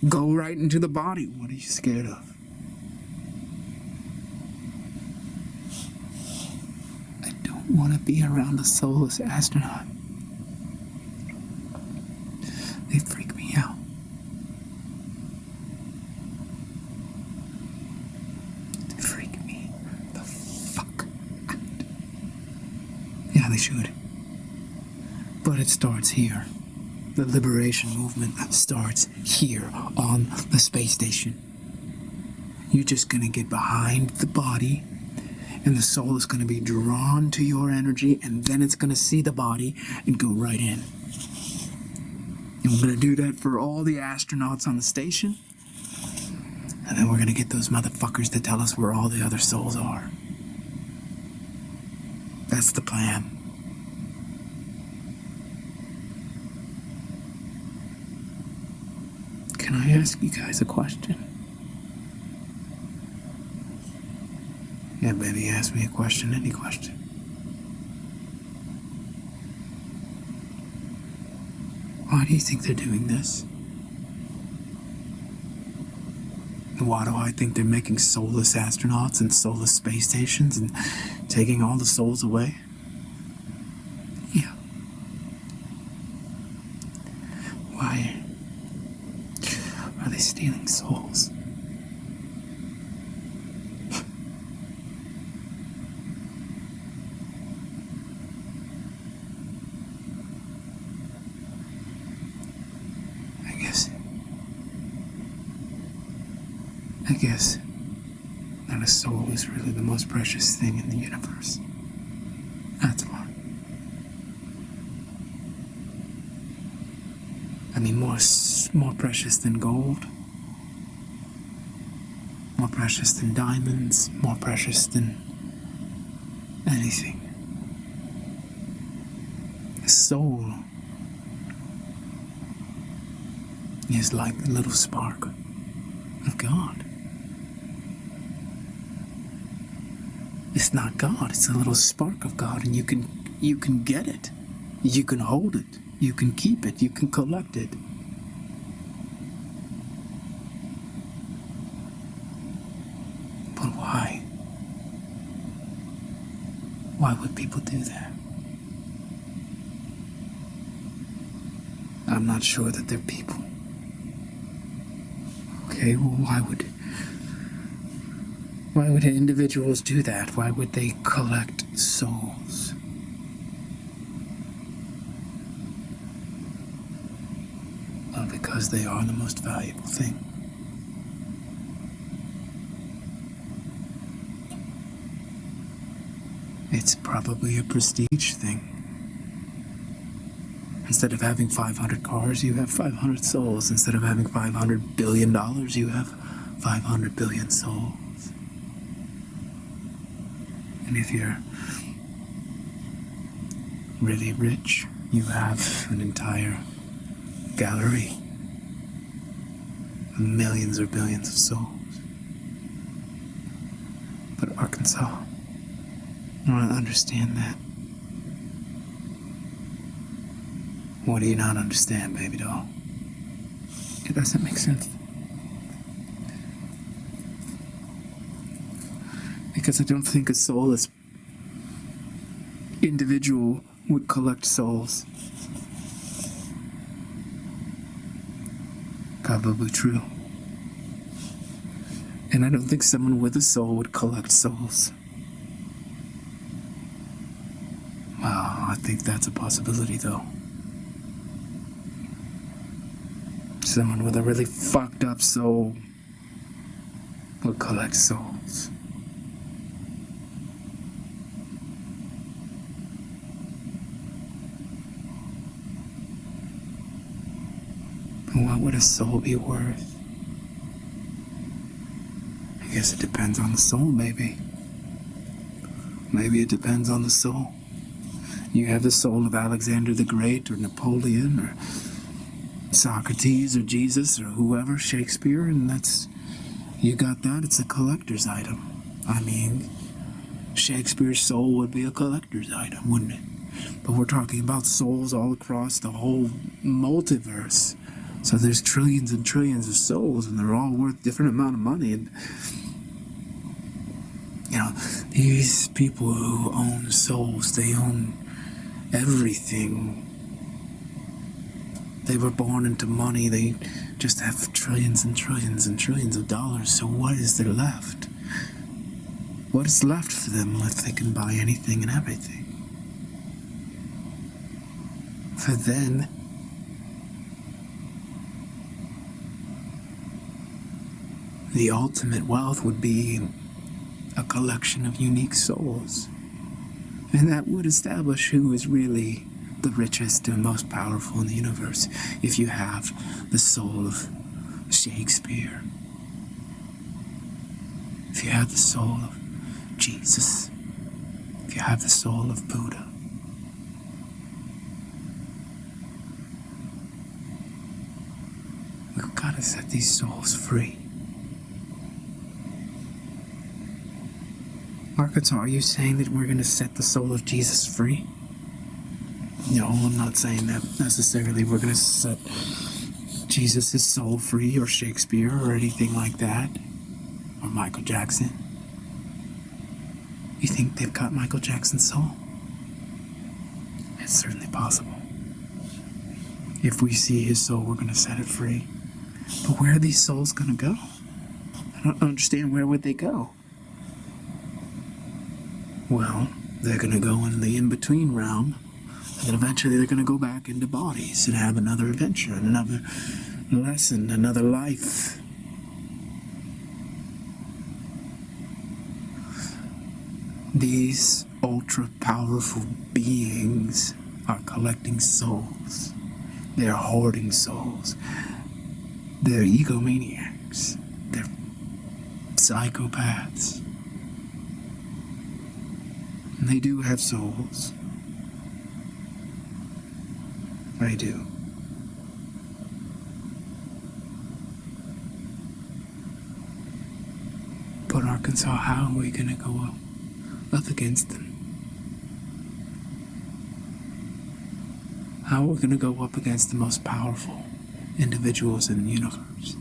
go right into the body? What are you scared of? I don't want to be around a soulless astronaut. They freak me out. They freak me the fuck out. Yeah, they should. But it starts here. The liberation movement starts here on the space station. You're just gonna get behind the body, and the soul is gonna be drawn to your energy, and then it's gonna see the body and go right in. And we're gonna do that for all the astronauts on the station, and then we're gonna get those motherfuckers to tell us where all the other souls are. That's the plan. Can I ask you guys a question? Yeah, baby, ask me a question, any question. Why do you think they're doing this? Why do I think they're making soulless astronauts and soulless space stations and taking all the souls away? Yeah. Why are they stealing souls? I guess that a soul is really the most precious thing in the universe. That's why. I mean, more precious than gold, more precious than diamonds, more precious than anything. The soul is like the little spark of God. It's not God, it's a little spark of God, and you can get it. You can hold it. You can keep it. You can collect it. But why? Why would people do that? I'm not sure that they're people. Okay, well, why would individuals do that? Why would they collect souls? Well, because they are the most valuable thing. It's probably a prestige thing. Instead of having 500 cars, you have 500 souls. Instead of having $500 billion, you have 500 billion souls. And if really rich, you have an entire gallery of millions or billions of souls. But Arkansas, I don't understand that. What do you not understand, baby doll? It doesn't make sense. Because I don't think a soulless individual would collect souls. Probably true. And I don't think someone with a soul would collect souls. Well, I think that's a possibility, though. Someone with a really fucked up soul would collect souls. But what would a soul be worth? I guess it depends on the soul, maybe. Maybe it depends on the soul. You have the soul of Alexander the Great, or Napoleon, or Socrates, or Jesus, or whoever, Shakespeare, and that's... You got that, it's a collector's item. I mean, Shakespeare's soul would be a collector's item, wouldn't it? But we're talking about souls all across the whole multiverse. So there's trillions and trillions of souls, and they're all worth different amount of money. And you know, these people who own souls, they own everything. They were born into money. They just have trillions and trillions and trillions of dollars. So what is there left? What is left for them if they can buy anything and everything? For then, the ultimate wealth would be a collection of unique souls. And that would establish who is really the richest and most powerful in the universe. If you have the soul of Shakespeare, if you have the soul of Jesus, if you have the soul of Buddha, we've got to set these souls free. Arkansas, are you saying that we're going to set the soul of Jesus free? No, I'm not saying that necessarily we're going to set Jesus' soul free, or Shakespeare, or anything like that, or Michael Jackson. You think they've got Michael Jackson's soul? It's certainly possible. If we see his soul, we're going to set it free. But where are these souls going to go? I don't understand. Where would they go? Well, they're going to go in the in-between realm, and then eventually they're going to go back into bodies and have another adventure, another lesson, another life. These ultra-powerful beings are collecting souls. They're hoarding souls. They're egomaniacs. They're psychopaths. And they do have souls. They do. But Arkansas, how are we gonna go up against them? How are we gonna go up against the most powerful individuals in the universe?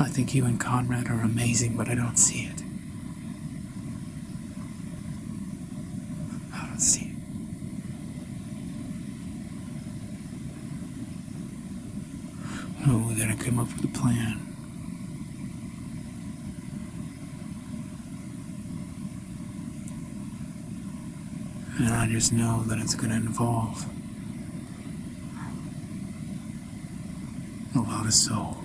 I think you and Conrad are amazing, but I don't see it. I don't see it. Oh, we gotta come up with a plan. And I just know that it's gonna involve a lot of soul.